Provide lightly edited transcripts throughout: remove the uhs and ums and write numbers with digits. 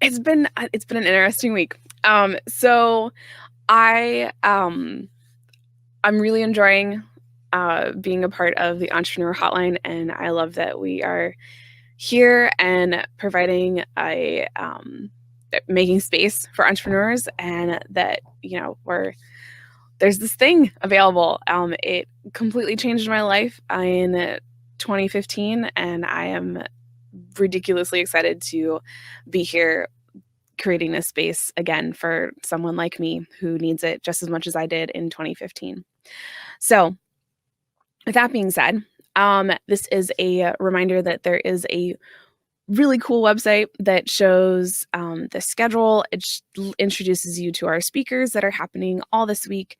It's been an interesting week. So I'm really enjoying being a part of the Entrepreneur Hotline, and I love that we are here and providing making space for entrepreneurs, and that there's this thing available. It completely changed my life in 2015, and I am ridiculously excited to be here creating this space again for someone like me who needs it just as much as I did in 2015. So, with that being said, this is a reminder that there is a really cool website that shows the schedule. It introduces you to our speakers that are happening all this week.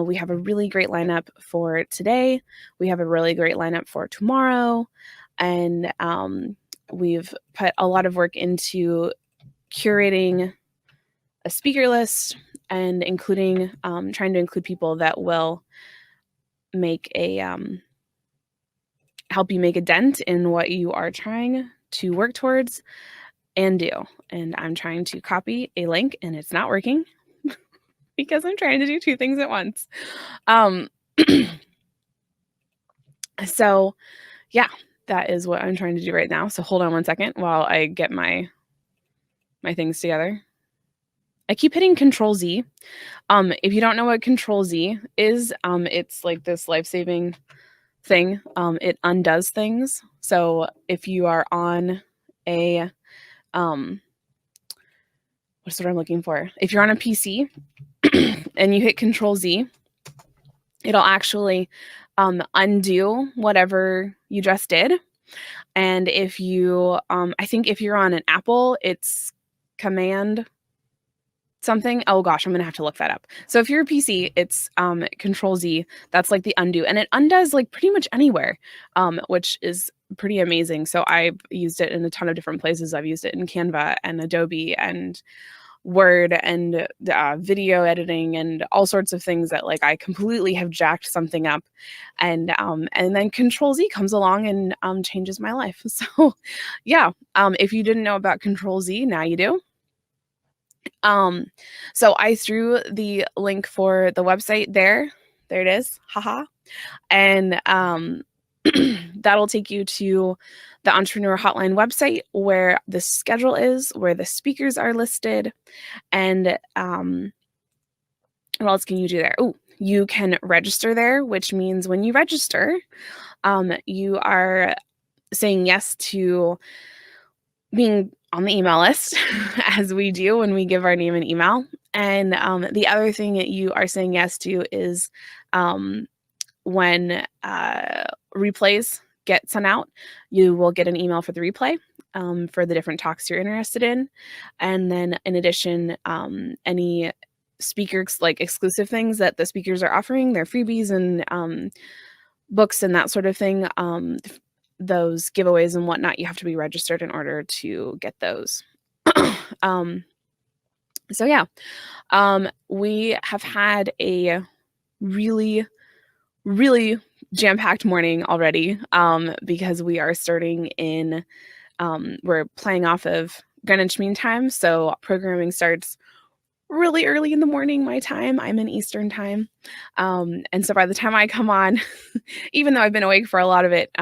We have a really great lineup for today. We have a really great lineup for tomorrow. And we've put a lot of work into curating a speaker list and including trying to include people that will make a help you make a dent in what you are trying to work towards and do. And I'm trying to copy a link and it's not working because I'm trying to do two things at once. So yeah, that is what I'm trying to do right now. So hold on one second while I get my things together. I keep hitting Control Z. If you don't know what Control Z is, it's like this life-saving thing. It undoes things. So if you are on a what's what I'm looking for? If you're on a PC and you hit Control Z, it'll actually undo whatever you just did. And if you, I think if you're on an Apple, it's Command something. Oh gosh, I'm gonna have to look that up. So if you're a PC, it's Control Z. That's like the undo, and it undoes like pretty much anywhere, which is pretty amazing. So I've used it in a ton of different places. I've used it in Canva and Adobe and Word and video editing and all sorts of things that like I completely have jacked something up, and then Control Z comes along and changes my life. So yeah, if you didn't know about Control Z, now you do. So I threw the link for the website there. There it is. Haha. And that'll take you to the Entrepreneur Hotline website where the schedule is, where the speakers are listed, and what else can you do there? Oh, you can register there, which means when you register, you are saying yes to being on the email list, as we do when we give our name and email. And the other thing that you are saying yes to is when replays get sent out, you will get an email for the replay for the different talks you're interested in. And then in addition, any speakers, like exclusive things that the speakers are offering, their freebies and books and that sort of thing, those giveaways and whatnot, you have to be registered in order to get those. So yeah, we have had a really, really jam-packed morning already because we are starting in, we're playing off of Greenwich Mean Time, so programming starts really early in the morning my time. I'm in Eastern time. And so by the time I come on, even though I've been awake for a lot of it,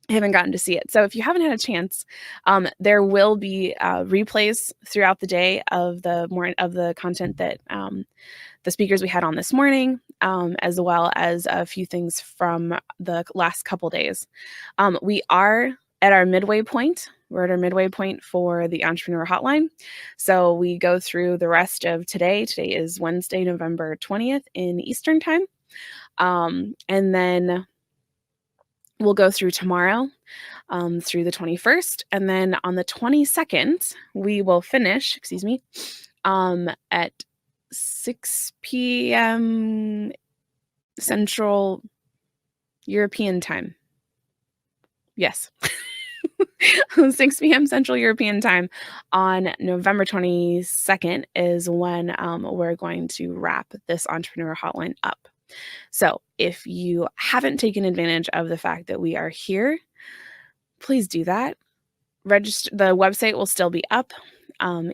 I haven't gotten to see it. So if you haven't had a chance, there will be replays throughout the day of the content that the speakers we had on this morning, as well as a few things from the last couple days. We are at our midway point. We're at our midway point for the Entrepreneur Hotline. So we go through the rest of today. Today is Wednesday, November 20th in Eastern time. And then we'll go through tomorrow through the 21st. And then on the 22nd, we will finish, at 6 p.m. Central European time. Yes. 6 p.m. Central European time on November 22nd is when we're going to wrap this Entrepreneur Hotline up. So if you haven't taken advantage of the fact that we are here, please do that. the website will still be up,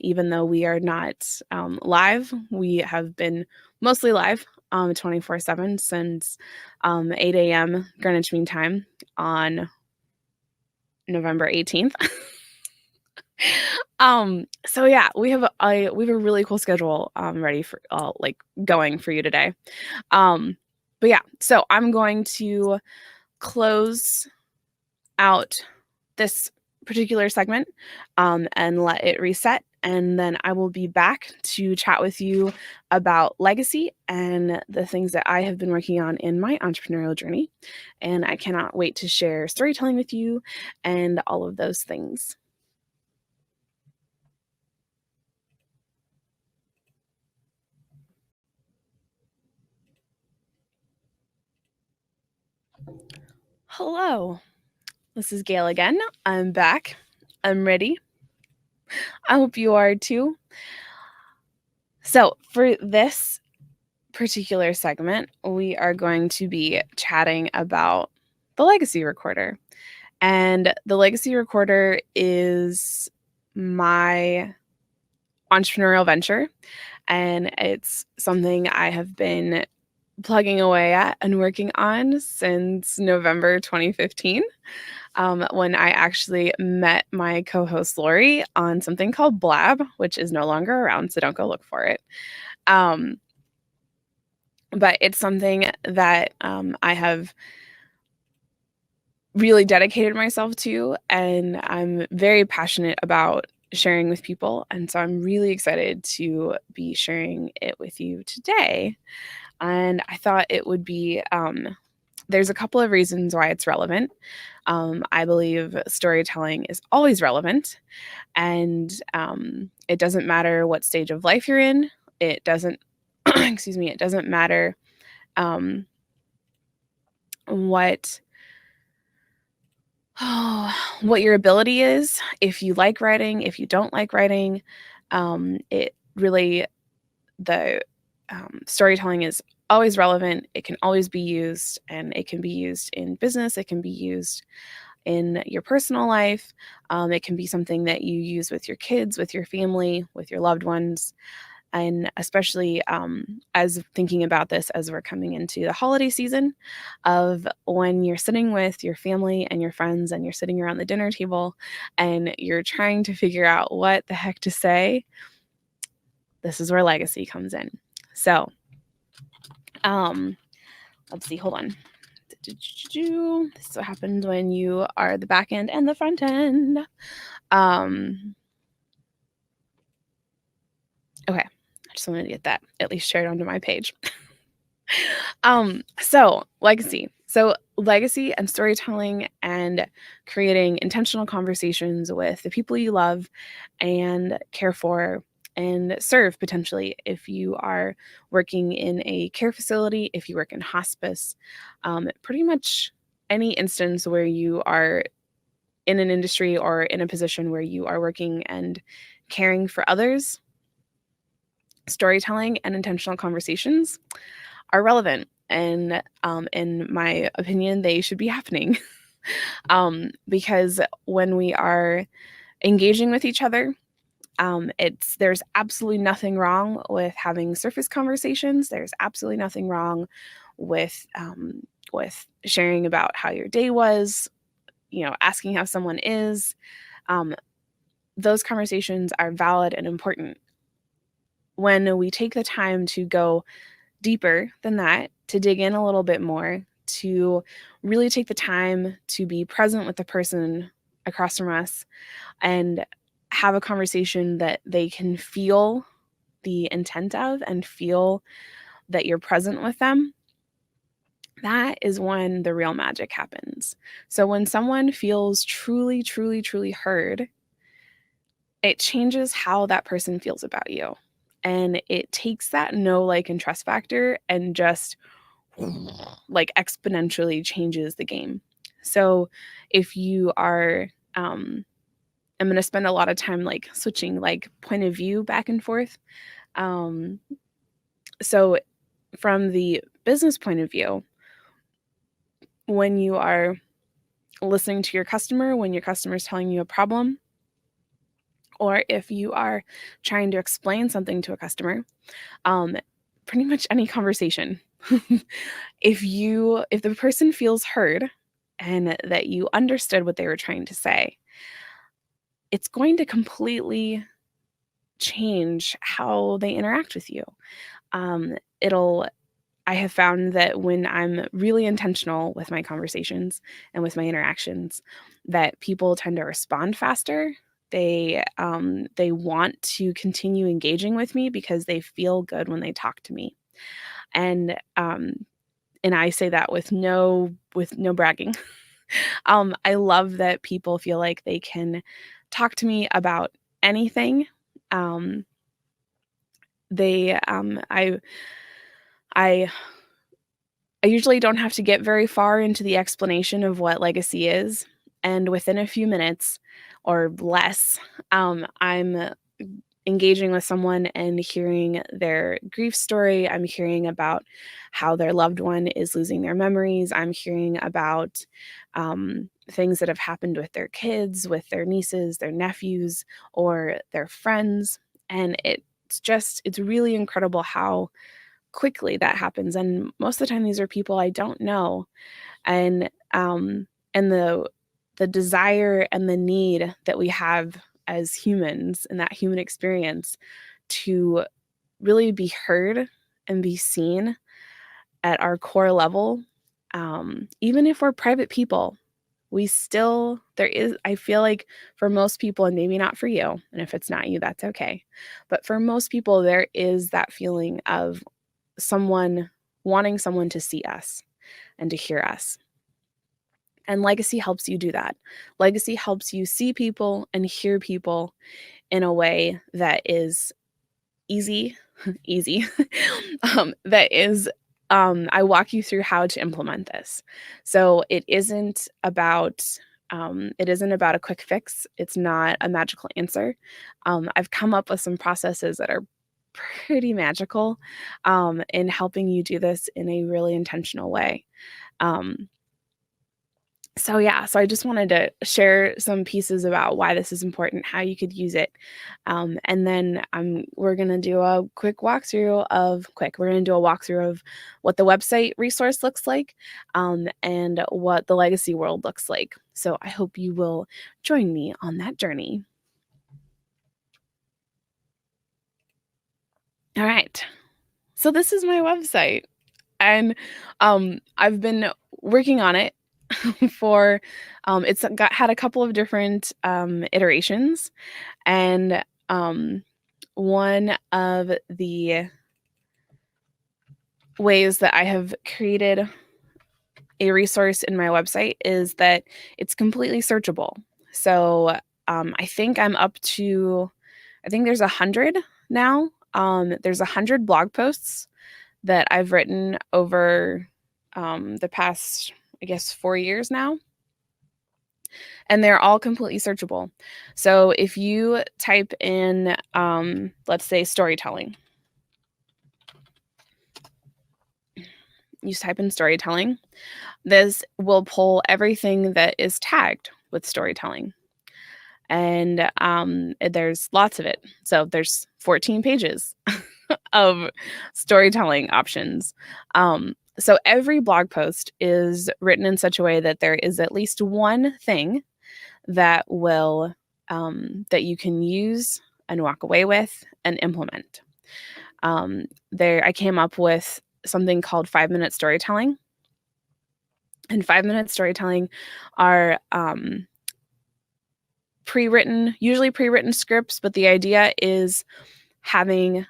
even though we are not live. We have been mostly live 24/7 since 8 a.m. Greenwich Mean Time on November 18th. So yeah, we have a really cool schedule ready for like going for you today. But yeah, so I'm going to close out this particular segment and let it reset. And then I will be back to chat with you about legacy and the things that I have been working on in my entrepreneurial journey. And I cannot wait to share storytelling with you and all of those things. Hello, this is Gail again. I'm back. I'm ready. I hope you are too. So, for this particular segment, we are going to be chatting about the legacy recorder. And the legacy recorder is my entrepreneurial venture. And it's something I have been plugging away at and working on since November 2015, when I actually met my co host Lori on something called Blab, which is no longer around. So don't go look for it. Um, but it's something that I have really dedicated myself to, and I'm very passionate about sharing with people. And so I'm really excited to be sharing it with you today. And I thought it would be, there's a couple of reasons why it's relevant. I believe storytelling is always relevant, and it doesn't matter what stage of life you're in. It doesn't, excuse me, it doesn't matter um, what what your ability is, if you like writing, if you don't like writing. It really, the storytelling is always relevant. It can always be used, and it can be used in business. It can be used in your personal life. It can be something that you use with your kids, with your family, with your loved ones. And especially as thinking about this as we're coming into the holiday season, of when you're sitting with your family and your friends and you're sitting around the dinner table and you're trying to figure out what the heck to say, this is where legacy comes in. So let's see, hold on. This is what happens when you are the back end and the front end. Okay, I just wanted to get that at least shared onto my page. So legacy. So legacy and storytelling and creating intentional conversations with the people you love and care for and serve potentially if you are working in a care facility, if you work in hospice, pretty much any instance where you are in an industry or in a position where you are working and caring for others, storytelling and intentional conversations are relevant. And in my opinion, they should be happening. Because when we are engaging with each other, there's absolutely nothing wrong with having surface conversations. There's absolutely nothing wrong with sharing about how your day was, asking how someone is. Those conversations are valid and important. When we take the time to go deeper than that, to dig in a little bit more, to really take the time to be present with the person across from us and have a conversation that they can feel the intent of and feel that you're present with them, that is when the real magic happens. So when someone feels truly, truly, truly heard, it changes how that person feels about you. And it takes that know, like, and trust factor and just like exponentially changes the game. So if you are, I'm going to spend a lot of time like switching like point of view back and forth. Um, so from the business point of view, when you are listening to your customer when your customer is telling you a problem, or if you are trying to explain something to a customer, um, pretty much any conversation. If the person feels heard and that you understood what they were trying to say, it's going to completely change how they interact with you. It'll I have found that when I'm really intentional with my conversations and with my interactions, that people tend to respond faster. They want to continue engaging with me because they feel good when they talk to me. And and I say that with no bragging. I love that people feel like they can talk to me about anything. Um, they I I usually don't have to get very far into the explanation of what legacy is, and within a few minutes or less, I'm engaging with someone and hearing their grief story. I'm hearing about how their loved one is losing their memories. I'm hearing about things that have happened with their kids, with their nieces, their nephews, or their friends. And it's really incredible how quickly that happens. And most of the time, these are people I don't know. And and the desire and the need that we have as humans in that human experience to really be heard and be seen at our core level, even if we're private people, we still there is I feel like for most people, and maybe not for you, and if it's not you, that's okay, but for most people there is that feeling of someone wanting someone to see us and to hear us. And legacy helps you do that. Legacy helps you see people and hear people in a way that is easy, easy. That is, I walk you through how to implement this. So it isn't about a quick fix. It's not a magical answer. I've come up with some processes that are pretty magical in helping you do this in a really intentional way. Um, so I just wanted to share some pieces about why this is important, how you could use it. And then we're going to do a we're going to do a walkthrough of what the website resource looks like, and what the legacy world looks like. So I hope you will join me on that journey. All right. So this is my website, and I've been working on it for it's had a couple of different iterations, and one of the ways that I have created a resource in my website is that it's completely searchable. So I think there's 100 now. There's 100 blog posts that I've written over the past, I guess, 4 years now. And they're all completely searchable. So if you type in, let's say, storytelling, this will pull everything that is tagged with storytelling. And there's lots of it. So there's 14 pages of storytelling options. So every blog post is written in such a way that there is at least one thing that will that you can use and walk away with and implement. I came up with something called 5-minute storytelling, and 5-minute storytelling are usually pre-written scripts, but the idea is having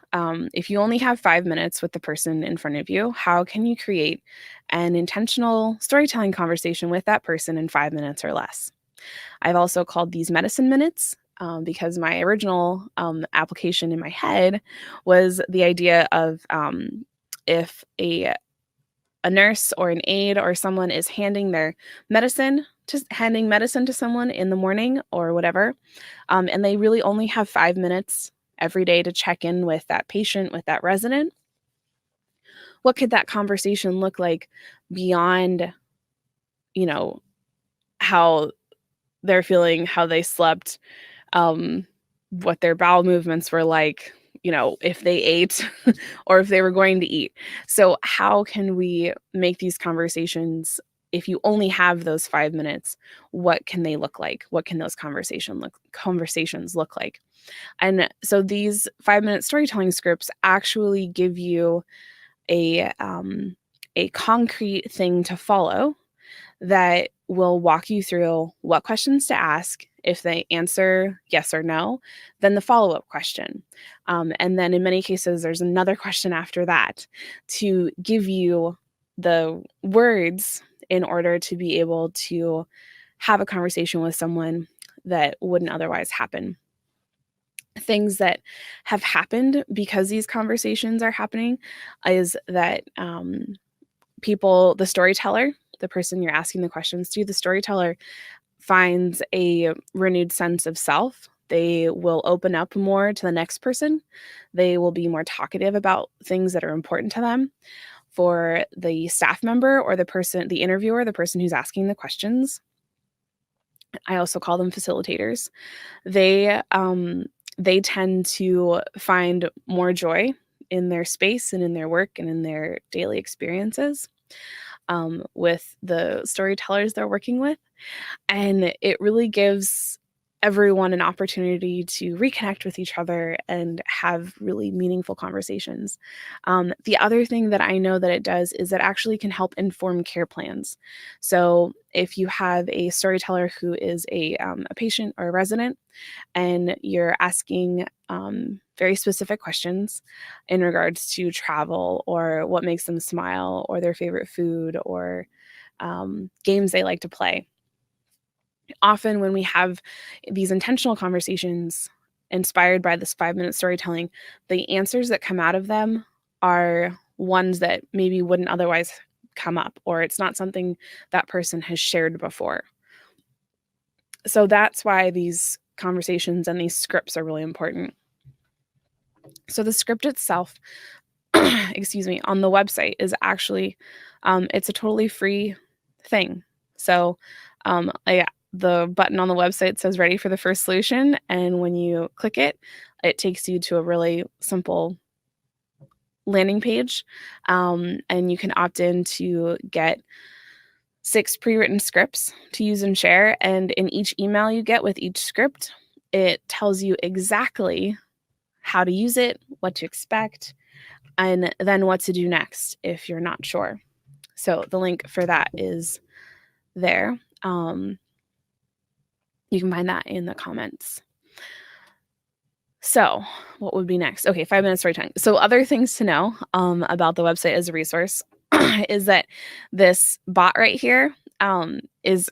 if you only have 5 minutes with the person in front of you, how can you create an intentional storytelling conversation with that person in 5 minutes or less? I've also called these medicine minutes, because my original application in my head was the idea of if a nurse or an aide or someone is handing medicine to someone in the morning or whatever, and they really only have 5 minutes every day to check in with that patient, with that resident. What could that conversation look like beyond, you know, how they're feeling, how they slept, what their bowel movements were like, if they ate or if they were going to eat. So how can we make these conversations, if you only have those 5 minutes, what can they look like? What can those conversations look like? And so these 5-minute storytelling scripts actually give you a concrete thing to follow that will walk you through what questions to ask. If they answer yes or no, then the follow-up question. And then in many cases, there's another question after that to give you the words in order to be able to have a conversation with someone that wouldn't otherwise happen. Things that have happened because these conversations are happening is that the storyteller, the person you're asking the questions to, the storyteller finds a renewed sense of self. They will open up more to the next person. They will be more talkative about things that are important to them. For the staff member or the interviewer, the person who's asking the questions, I also call them facilitators. They tend to find more joy in their space and in their work and in their daily experiences with the storytellers they're working with. And it really gives everyone an opportunity to reconnect with each other and have really meaningful conversations. The other thing that I know that it does is it actually can help inform care plans. So if you have a storyteller who is a patient or a resident, and you're asking very specific questions in regards to travel or what makes them smile or their favorite food or games they like to play. Often when we have these intentional conversations inspired by this 5-minute storytelling, the answers that come out of them are ones that maybe wouldn't otherwise come up, or it's not something that person has shared before. So that's why these conversations and these scripts are really important. So the script itself, excuse me, on the website is actually, it's a totally free thing. So the button on the website says ready for the first solution. And when you click it, it takes you to a really simple landing page. And you can opt in to get 6 pre-written scripts to use and share. And in each email you get with each script, it tells you exactly how to use it, what to expect, and then what to do next if you're not sure. So the link for that is there. You can find that in the comments. So what would be next? Okay, 5 minutes story time. So other things to know about the website as a resource is that this bot right here is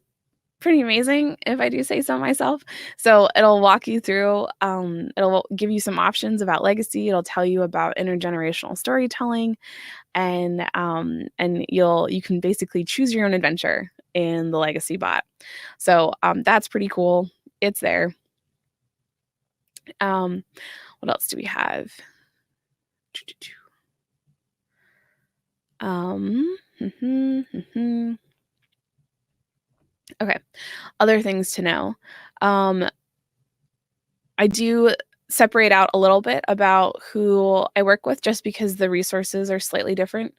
pretty amazing, if I do say so myself. So it'll walk you through, it'll give you some options about legacy. It'll tell you about intergenerational storytelling, and you can basically choose your own adventure in the legacy bot. So that's pretty cool. It's there. What else do we have? Okay, other things to know. I do separate out a little bit about who I work with just because the resources are slightly different.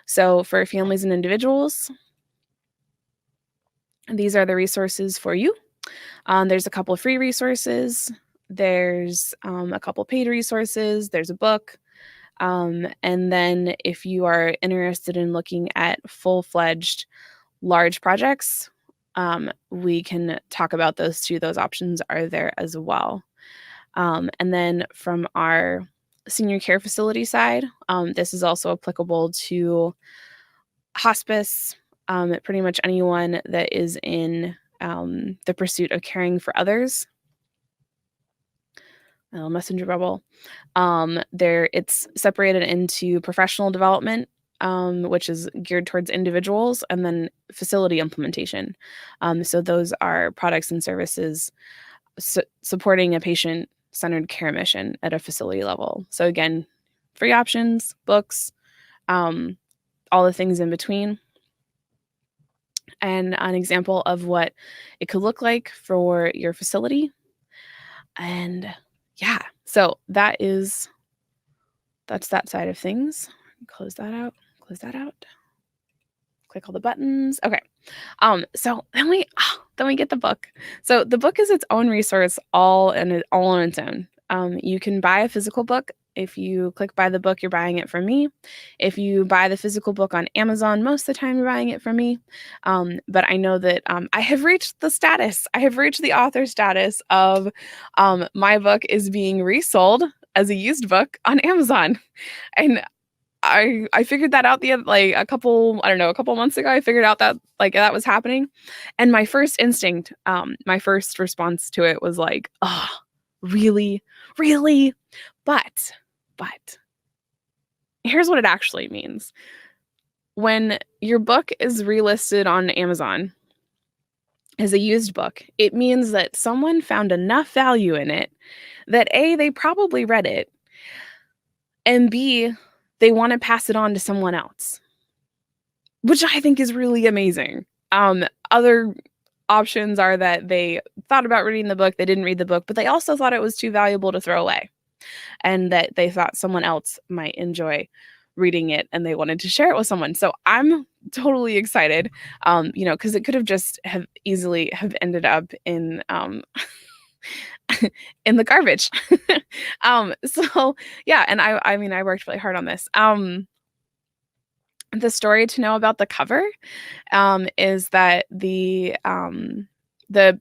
So for families and individuals, these are the resources for you. There's a couple of free resources. There's a couple paid resources. There's a book. And then if you are interested in looking at full-fledged large projects, we can talk about those too. Those options are there as well. And then from our senior care facility side, this is also applicable to hospice, pretty much anyone that is in the pursuit of caring for others. Messenger bubble. It's separated into professional development, which is geared towards individuals, and then facility implementation. So those are products and services supporting a patient-centered care mission at a facility level. So again, free options, books, all the things in between. and an example of what it could look like for your facility. And yeah, so that's that side of things. Close that out, close that out. Click all the buttons. Okay. So then we get the book. So the book is its own resource, all on its own. You can buy a physical book. If you click buy the book, you're buying it from me. If you buy the physical book on Amazon, most of the time you're buying it from me. But I know that I have reached the status. I have reached the author status of my book is being resold as a used book on Amazon, and I figured that out a couple, I don't know, a couple months ago. I figured out that that was happening, and my first instinct, my first response to it was like, oh, really, really, but here's what it actually means. When your book is relisted on Amazon as a used book, it means that someone found enough value in it that A, they probably read it, and B, they want to pass it on to someone else, which I think is really amazing. Other options are that they thought about reading the book, they didn't read the book, but they also thought it was too valuable to throw away, and that they thought someone else might enjoy reading it and they wanted to share it with someone. So I'm totally excited, because it could have just have easily have ended up in in the garbage. So yeah, and I mean I worked really hard on this. The story to know about the cover is that the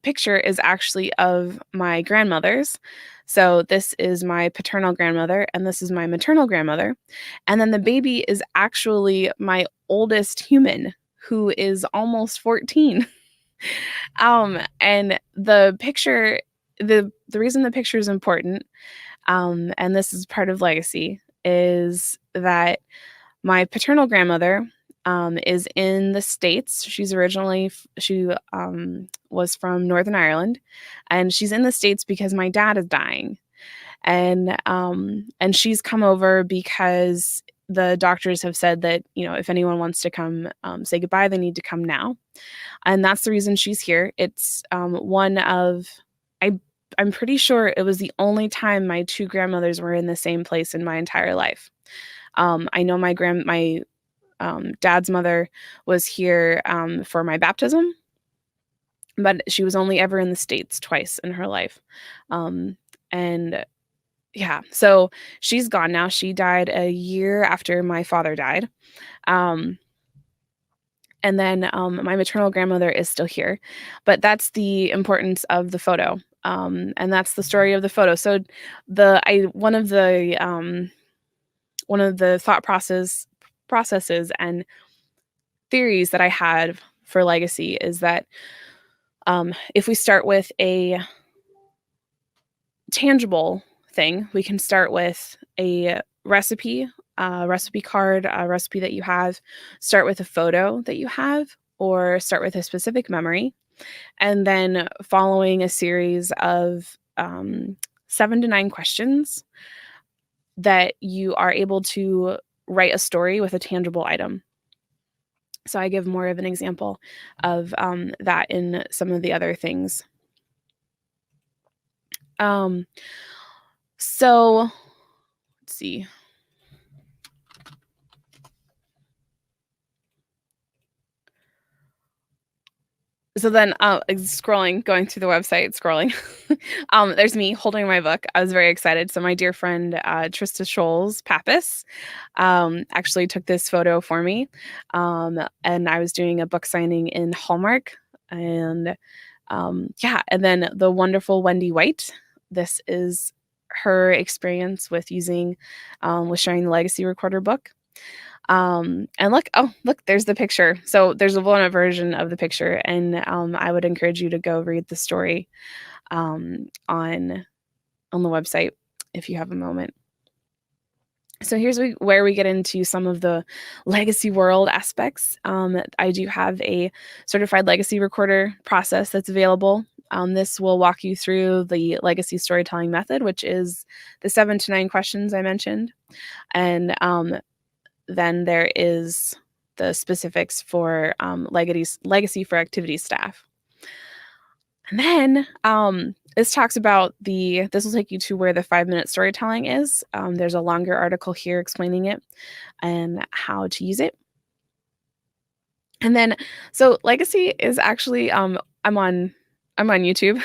picture is actually of my grandmothers. So this is my paternal grandmother, and this is my maternal grandmother. And then the baby is actually my oldest human, who is almost 14. And the picture, the reason the picture is important, and this is part of legacy, is that my paternal grandmother is in the States. She's originally, she was from Northern Ireland, and she's in the States because my dad is dying. And she's come over because the doctors have said that, if anyone wants to come say goodbye, they need to come now. And that's the reason she's here. It's one of, I'm pretty sure it was the only time my two grandmothers were in the same place in my entire life. I know my dad's mother was here for my baptism, but she was only ever in the States twice in her life. And yeah, so she's gone now. She died a year after my father died. And then my maternal grandmother is still here, but that's the importance of the photo. And that's the story of the photo. So one of the thought processes and theories that I had for legacy is that if we start with a tangible thing, we can start with a recipe card, a recipe that you have, start with a photo that you have, or start with a specific memory, and then following a series of 7 to 9 questions that you are able to write a story with a tangible item. So I give more of an example of that in some of the other things. So let's see. So then going through the website, scrolling, there's me holding my book. I was very excited. So my dear friend, Trista Scholes Pappas, actually took this photo for me. And I was doing a book signing in Hallmark, and and then the wonderful Wendy White. This is her experience with sharing the Legacy Recorder book. And look, there's the picture. So there's a blown up version of the picture, and I would encourage you to go read the story on the website if you have a moment. So here's where we get into some of the legacy world aspects. I do have a certified legacy recorder process that's available. This will walk you through the legacy storytelling method, which is the 7 to 9 questions I mentioned. And then there is the specifics for legacy for activities staff. And then this talks about this will take you to where the 5-minute storytelling is. There's a longer article here explaining it and how to use it. And then, so legacy is actually, I'm on YouTube.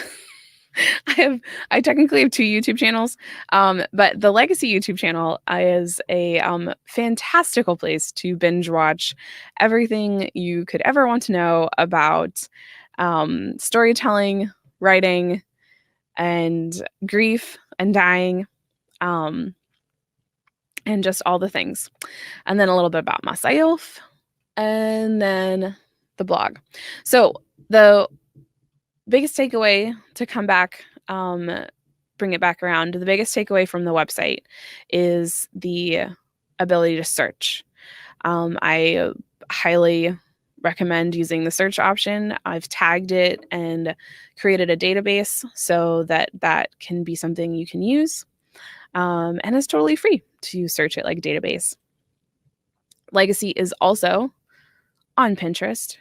I technically have 2 YouTube channels, but the legacy YouTube channel is a fantastical place to binge watch everything you could ever want to know about storytelling, writing, and grief and dying, and just all the things. And then a little bit about myself, and then the blog. So the biggest takeaway to come back, bring it back around, the biggest takeaway from the website is the ability to search. I highly recommend using the search option. I've tagged it and created a database so that can be something you can use. And it's totally free to search it like a database. Legacy is also on Pinterest.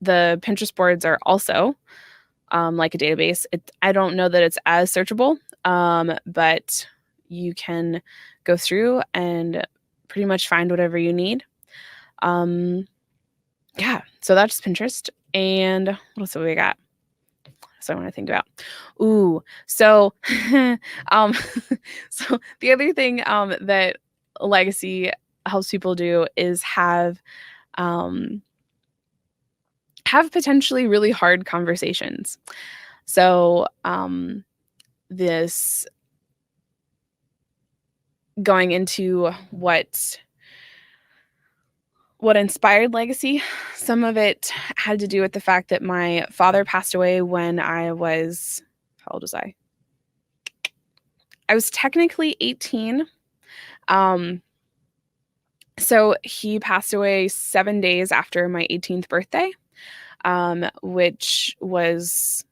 The Pinterest boards are also like a database. I don't know that it's as searchable, but you can go through and pretty much find whatever you need. Yeah, so that's Pinterest. And what else have we got? So I want to think about. Ooh, so so the other thing that legacy helps people do is have potentially really hard conversations. So this going into what inspired legacy, some of it had to do with the fact that my father passed away when I was, how old was I? I was technically 18. So he passed away 7 days after my 18th birthday, which was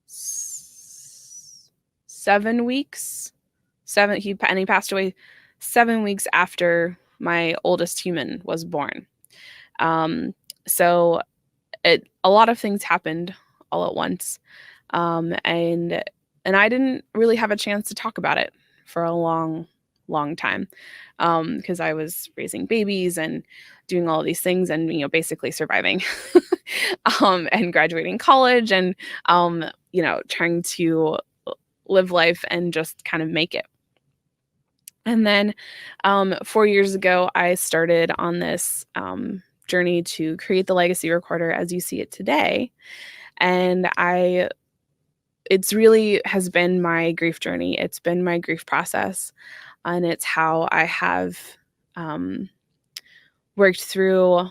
7 weeks. He passed away 7 weeks after my oldest human was born. So a lot of things happened all at once. And I didn't really have a chance to talk about it for a long time, because I was raising babies and doing all of these things and, basically surviving, and graduating college and, trying to live life and just kind of make it. And then 4 years ago, I started on this journey to create the legacy recorder as you see it today. And it's really has been my grief journey. It's been my grief process. And it's how I have worked through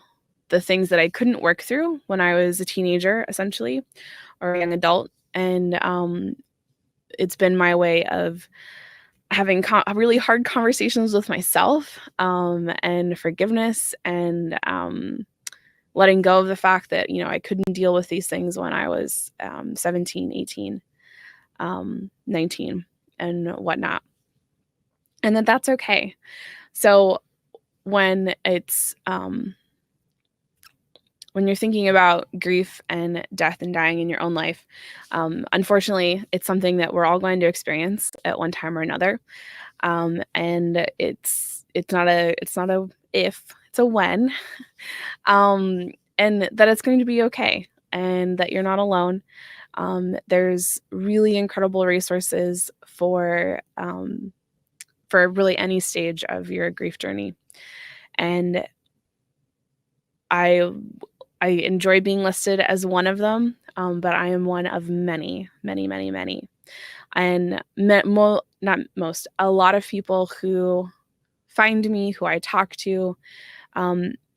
the things that I couldn't work through when I was a teenager, essentially, or a young adult. And it's been my way of having really hard conversations with myself, and forgiveness, and letting go of the fact that, I couldn't deal with these things when I was 17, 18, 19, and whatnot. And that's okay. So when it's when you're thinking about grief and death and dying in your own life, unfortunately, it's something that we're all going to experience at one time or another. And it's not a if, it's a when, and that it's going to be okay, and that you're not alone. There's really incredible resources for really any stage of your grief journey. And I enjoy being listed as one of them, but I am one of many, many, many, many. And a lot of people who find me, who I talk to,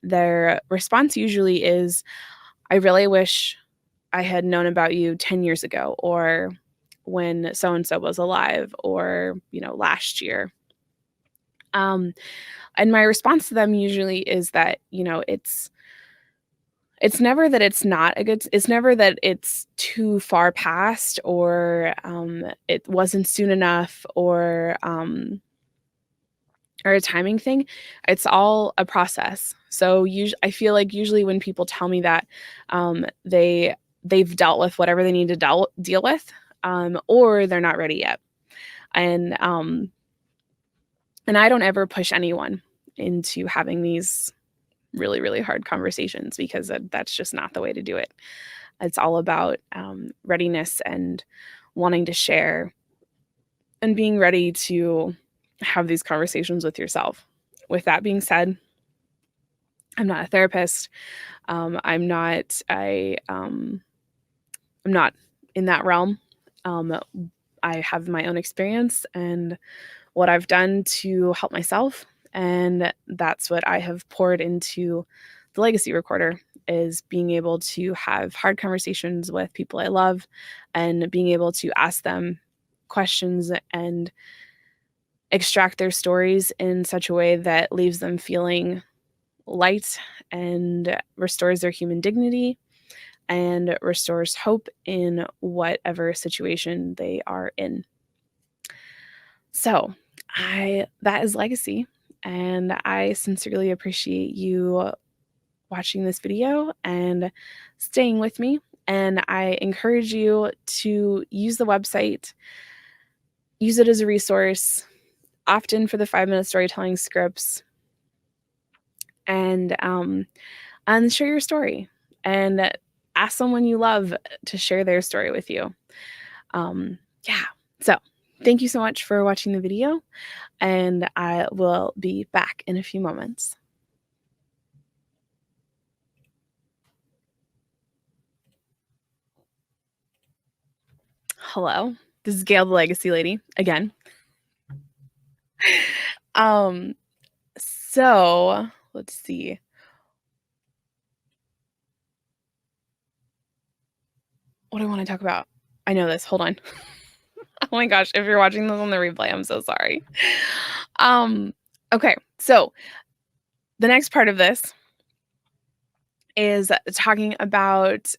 their response usually is, I really wish I had known about you 10 years ago, or when so-and-so was alive, or, last year. And my response to them usually is that, it's never that it's never that it's too far past, or it wasn't soon enough, or or a timing thing. It's all a process. So I feel like usually when people tell me that, they've dealt with whatever they need to deal with, or they're not ready yet. And and I don't ever push anyone into having these really, really hard conversations, because that's just not the way to do it. It's all about readiness and wanting to share and being ready to have these conversations with yourself. With that being said, I'm not a therapist. I'm not in that realm. Um, I have my own experience and what I've done to help myself, and that's what I have poured into the legacy recorder, is being able to have hard conversations with people I love and being able to ask them questions and extract their stories in such a way that leaves them feeling light and restores their human dignity and restores hope in whatever situation they are in. So, that is legacy, and I sincerely appreciate you watching this video and staying with me, and I encourage you to use the website, use it as a resource, often for the 5-minute storytelling scripts, and share your story, and ask someone you love to share their story with you. Yeah. So thank you so much for watching the video, and I will be back in a few moments. Hello, this is Gail, the Legacy Lady, again. So let's see. What do I want to talk about? I know this. Hold on. Oh my gosh, if you're watching this on the replay, I'm so sorry. Okay, so the next part of this is talking about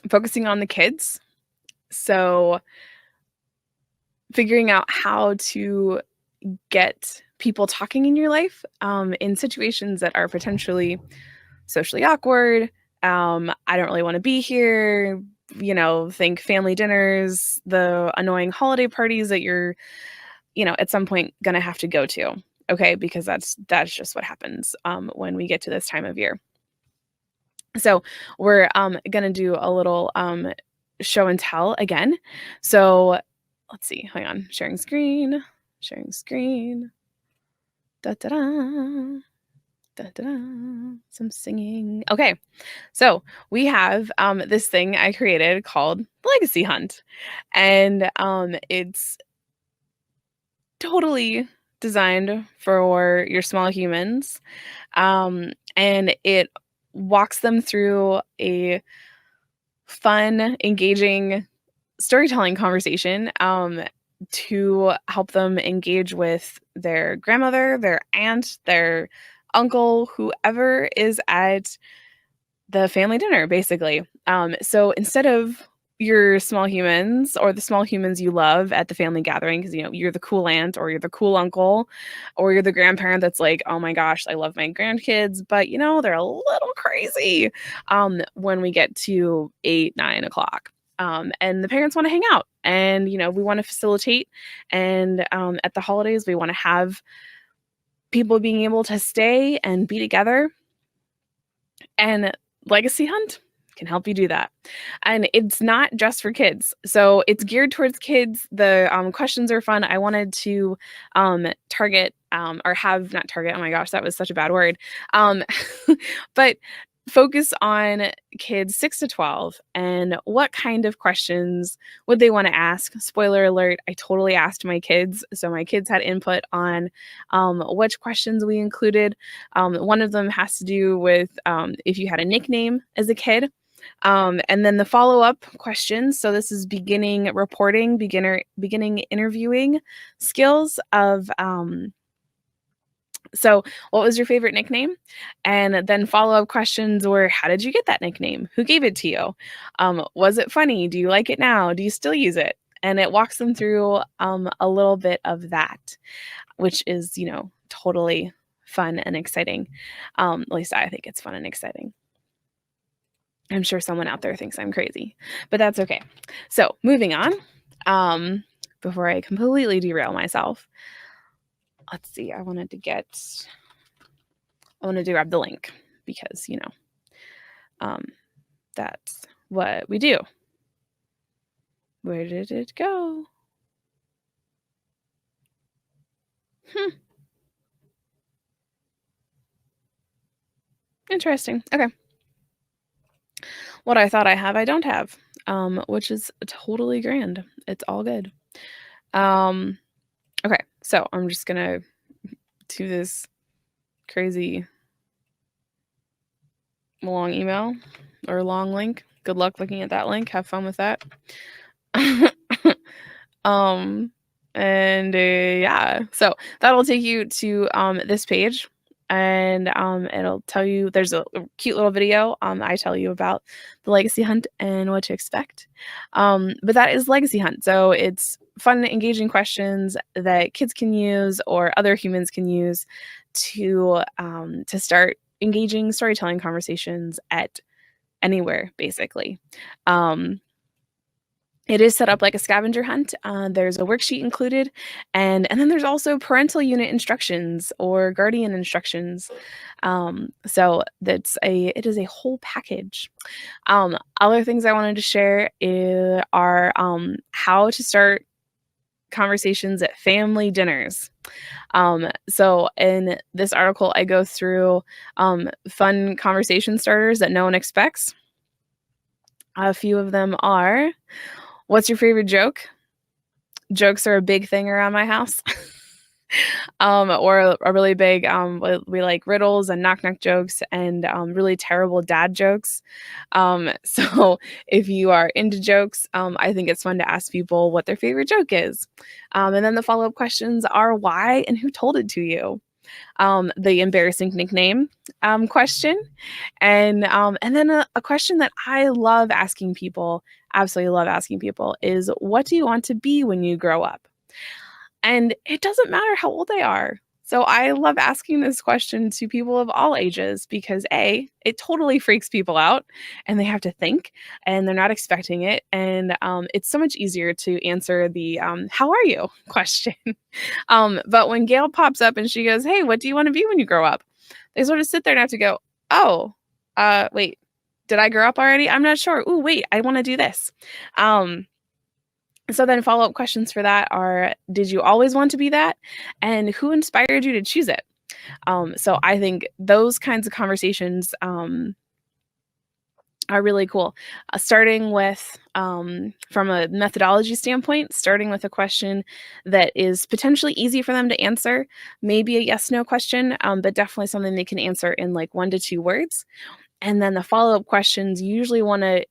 focusing on the kids. So figuring out how to get people talking in your life in situations that are potentially socially awkward. I don't really want to be here. Think family dinners, the annoying holiday parties that you're, at some point gonna have to go to. Okay, because that's just what happens when we get to this time of year. So we're gonna do a little show and tell again. So let's see. Hang on. Sharing screen. Sharing screen. Da da da. Da, da, da, some singing. Okay, so we have this thing I created called Legacy Hunt, and it's totally designed for your small humans, and it walks them through a fun, engaging storytelling conversation to help them engage with their grandmother, their aunt, their uncle, whoever is at the family dinner, basically. So instead of your small humans or the small humans you love at the family gathering, because you're the cool aunt or you're the cool uncle or you're the grandparent that's like, oh my gosh, I love my grandkids, but they're a little crazy when we get to 8, 9 o'clock. And the parents want to hang out, and we want to facilitate, and at the holidays we want to have people being able to stay and be together, and Legacy Hunt can help you do that. And it's not just for kids, so it's geared towards kids. The questions are fun. I wanted to target or have not target, oh my gosh, that was such a bad word, but focus on kids 6 to 12 and what kind of questions would they want to ask. Spoiler alert, I totally asked my kids. So my kids had input on which questions we included. One of them has to do with if you had a nickname as a kid. And then the follow-up questions. So this is beginning reporting, beginning interviewing skills of so what was your favorite nickname? And then follow-up questions were, how did you get that nickname? Who gave it to you? Was it funny? Do you like it now? Do you still use it? And it walks them through a little bit of that, which is, totally fun and exciting. At least I think it's fun and exciting. I'm sure someone out there thinks I'm crazy, but that's okay. So moving on, before I completely derail myself, let's see. I wanted to grab the link because, that's what we do. Where did it go? Interesting. Okay. What I thought I have, I don't have, which is totally grand. It's all good. Okay. So I'm just going to do this crazy long email or long link. Good luck looking at that link. Have fun with that. Yeah, so that'll take you to this page, and it'll tell you there's a cute little video. I tell you about the legacy hunt and what to expect. But that is legacy hunt, so it's fun, engaging questions that kids can use or other humans can use to start engaging storytelling conversations at anywhere, basically. It is set up like a scavenger hunt. There's a worksheet included, and then there's also parental unit instructions or guardian instructions. So it is a whole package. Other things I wanted to share are how to start conversations at family dinners. So in this article, I go through fun conversation starters that no one expects. A few of them are: what's your favorite joke? Jokes are a big thing around my house. Or a really big, we like riddles and knock-knock jokes and really terrible dad jokes. So if you are into jokes, I think it's fun to ask people what their favorite joke is. And then the follow-up questions are why and who told it to you. The embarrassing nickname question, and then a question that I love asking people, absolutely love asking people, is what do you want to be when you grow up? And it doesn't matter how old they are. So I love asking this question to people of all ages because it totally freaks people out and they have to think and they're not expecting it. And it's so much easier to answer the how are you question. But when Gail pops up and she goes, hey, what do you want to be when you grow up? They sort of sit there and have to go, oh, wait, did I grow up already? I'm not sure. Ooh, wait, I want to do this. So then follow-up questions for that are, did you always want to be that? And who inspired you to choose it? So I think those kinds of conversations are really cool. Starting with, from a methodology standpoint, starting with a question that is potentially easy for them to answer, maybe a yes/no question, but definitely something they can answer in like 1 to 2 words. And then the follow-up questions, you usually want to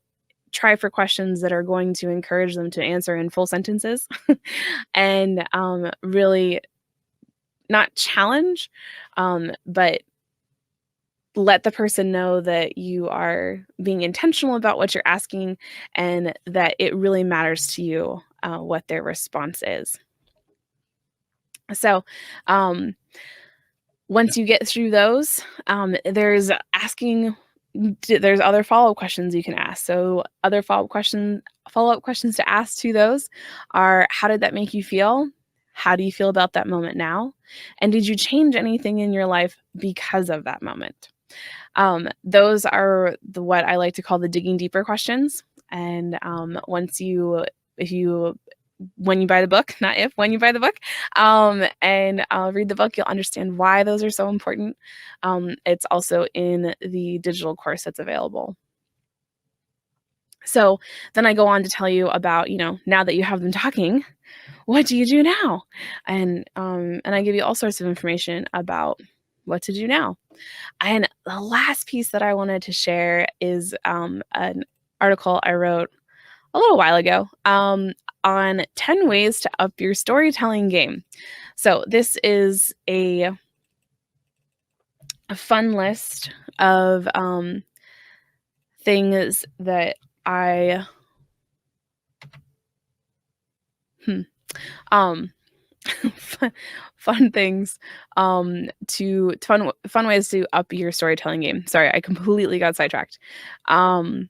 try for questions that are going to encourage them to answer in full sentences and really not challenge, but let the person know that you are being intentional about what you're asking and that it really matters to you what their response is. So, once you get through those, there's other follow-up questions you can ask. So other follow-up questions to ask to those are, how did that make you feel? How do you feel about that moment now? And did you change anything in your life because of that moment? Those are what I like to call the digging deeper questions. And if you when you buy the book, not if, when you buy the book, and read the book, you'll understand why those are so important. It's also in the digital course that's available. So then I go on to tell you about, now that you have them talking, what do you do now? And I give you all sorts of information about what to do now. And the last piece that I wanted to share is an article I wrote a little while ago on 10 ways to up your storytelling game. So this is a fun list of things that I Hmm. Um, fun, fun things, fun ways to up your storytelling game. Sorry, I completely got sidetracked. Um,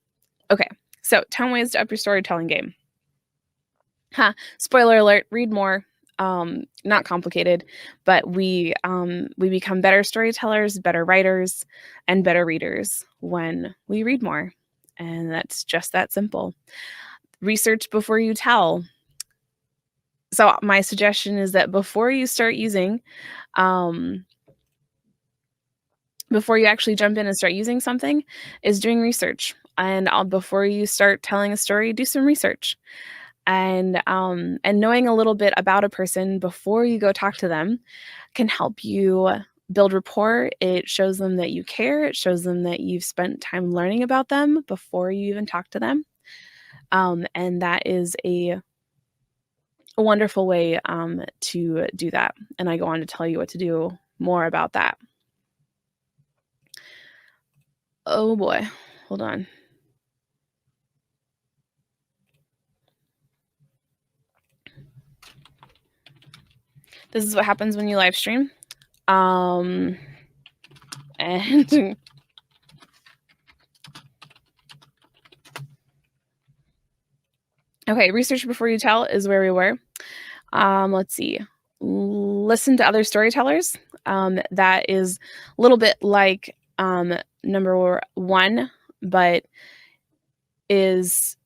okay, so 10 ways to up your storytelling game. Spoiler alert, read more. Not complicated, but we become better storytellers, better writers, and better readers when we read more. And that's just that simple. Research before you tell. So my suggestion is that um, before you actually jump in and start using something, is doing research. And before you start telling a story, do some research. And knowing a little bit about a person before you go talk to them can help you build rapport. It shows them that you care. It shows them that you've spent time learning about them before you even talk to them. And that is a wonderful way to do that. And I go on to tell you what to do more about that. Oh boy, hold on. This is what happens when you live stream. And okay, research before you tell is where we were. Let's see. Listen to other storytellers. That is a little bit like number one, but is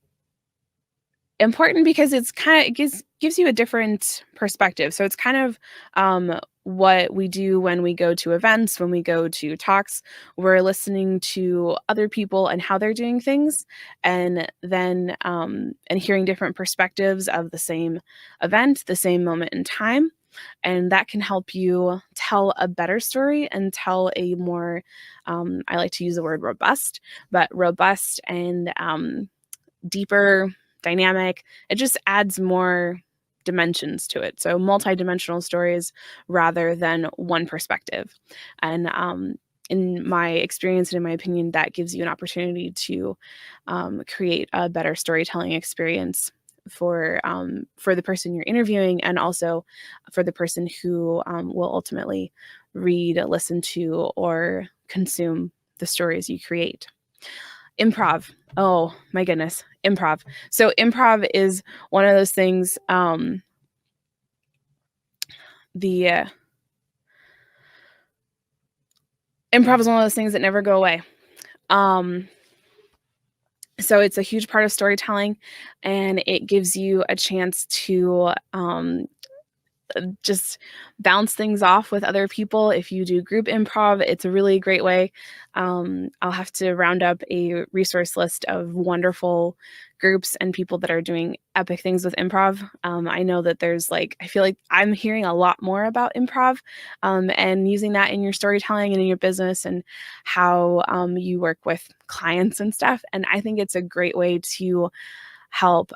important because it gives you a different perspective. So it's kind of what we do when we go to events, when we go to talks. We're listening to other people and how they're doing things, and then and hearing different perspectives of the same event, the same moment in time. And that can help you tell a better story and tell a more, I like to use the word robust, but robust and deeper, dynamic. It just adds more dimensions to it. So multi-dimensional stories rather than one perspective. And in my experience and in my opinion, that gives you an opportunity to create a better storytelling experience for the person you're interviewing, and also for the person who will ultimately read, listen to, or consume the stories you create. Improv. Oh my goodness, improv. So improv is one of those things. The Improv is one of those things that never go away. So it's a huge part of storytelling, and it gives you a chance to just bounce things off with other people. If you do group improv, it's a really great way. I'll have to round up a resource list of wonderful groups and people that are doing epic things with improv. I know that I feel like I'm hearing a lot more about improv and using that in your storytelling and in your business, and how you work with clients and stuff. And I think it's a great way to help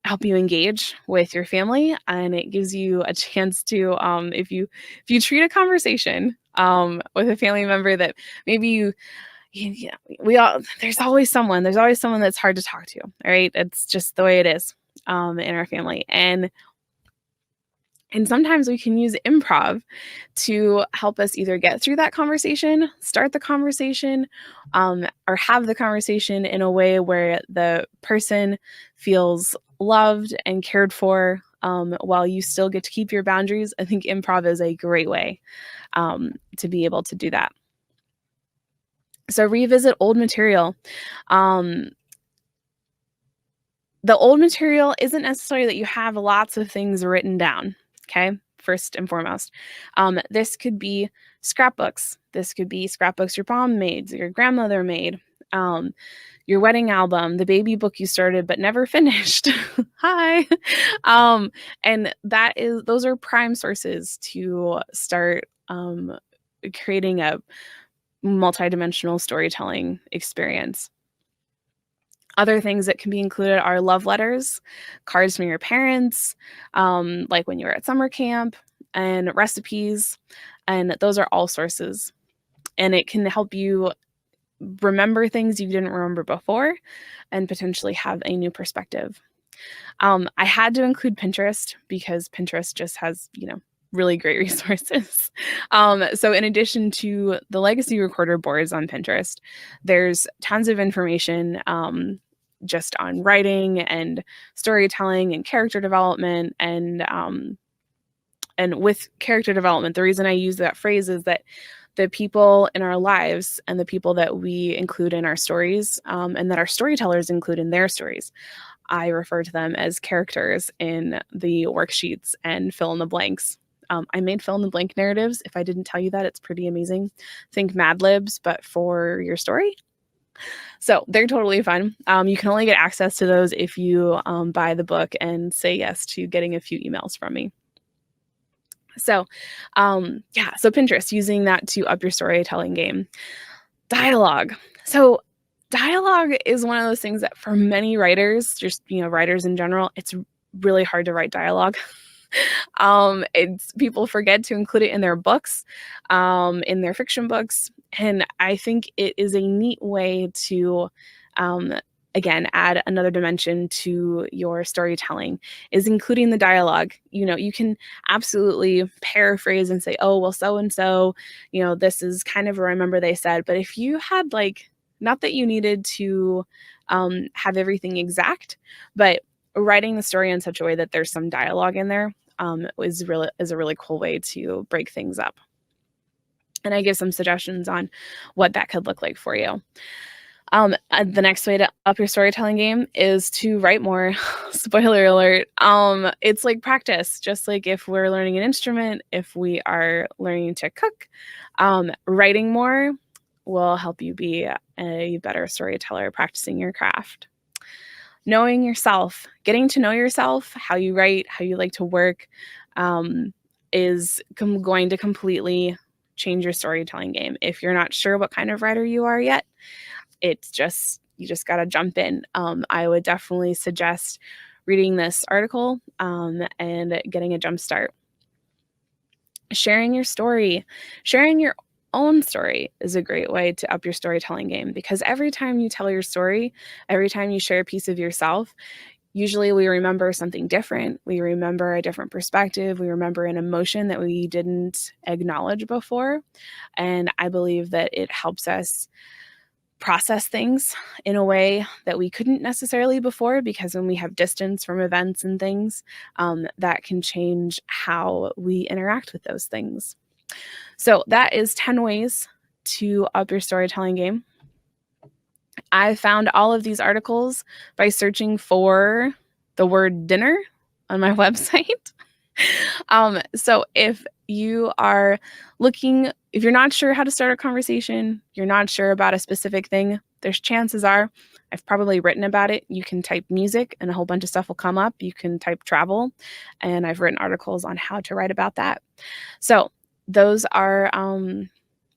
help you engage with your family, and it gives you a chance to if you treat a conversation with a family member that maybe we all there's always someone that's hard to talk to. All right, it's just the way it is in our family. And sometimes we can use improv to help us either get through that conversation, start the conversation, or have the conversation in a way where the person feels loved and cared for, while you still get to keep your boundaries. I think improv is a great way to be able to do that. So revisit old material. The old material isn't necessarily that you have lots of things written down. Okay, first and foremost, this could be scrapbooks. This could be scrapbooks your mom made, your grandmother made, your wedding album, the baby book you started but never finished. Hi. And those are prime sources to start creating a multidimensional storytelling experience. Other things that can be included are love letters, cards from your parents, like when you were at summer camp, and recipes. And those are all sources. And it can help you remember things you didn't remember before and potentially have a new perspective. I had to include Pinterest because Pinterest just has, really great resources. So in addition to the legacy recorder boards on Pinterest, there's tons of information just on writing and storytelling and character development. And with character development, the reason I use that phrase is that the people in our lives and the people that we include in our stories, and that our storytellers include in their stories, I refer to them as characters in the worksheets and fill in the blanks. I made fill in the blank narratives. If I didn't tell you that, it's pretty amazing. Think Mad Libs, but for your story. So they're totally fun. You can only get access to those if you buy the book and say yes to getting a few emails from me. So, so Pinterest, using that to up your storytelling game. Dialogue. So, dialogue is one of those things that for many writers, just, writers in general, it's really hard to write dialogue. It's people forget to include it in their books, in their fiction books, and I think it is a neat way to, um, again, add another dimension to your storytelling, is including the dialogue. You can absolutely paraphrase and say, oh, well, so and so, this is kind of a remember they said. But if you had, like, not that you needed to have everything exact, but writing the story in such a way that there's some dialogue in there is a really cool way to break things up. And I give some suggestions on what that could look like for you. The next way to up your storytelling game is to write more. Spoiler alert. It's like practice, just like if we're learning an instrument, if we are learning to cook, writing more will help you be a better storyteller practicing your craft. Knowing yourself, getting to know yourself, how you write, how you like to work, is going to completely change your storytelling game. If you're not sure what kind of writer you are yet, you just got to jump in. I would definitely suggest reading this article and getting a jump start. Sharing your story, sharing your own story is a great way to up your storytelling game, because every time you tell your story, every time you share a piece of yourself, usually we remember something different. We remember a different perspective. We remember an emotion that we didn't acknowledge before. And I believe that it helps us process things in a way that we couldn't necessarily before, because when we have distance from events and things, that can change how we interact with those things. So that is 10 ways to up your storytelling game. I found all of these articles by searching for the word dinner on my website. So if you are if you're not sure how to start a conversation, you're not sure about a specific thing, there's chances are I've probably written about it. You can type music and a whole bunch of stuff will come up. You can type travel, and I've written articles on how to write about that. So those are,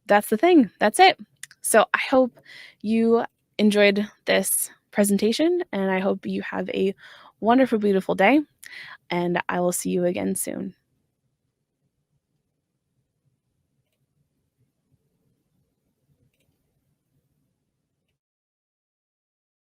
that's the thing. That's it. So I hope you enjoyed this presentation, and I hope you have a wonderful, beautiful day, and I will see you again soon.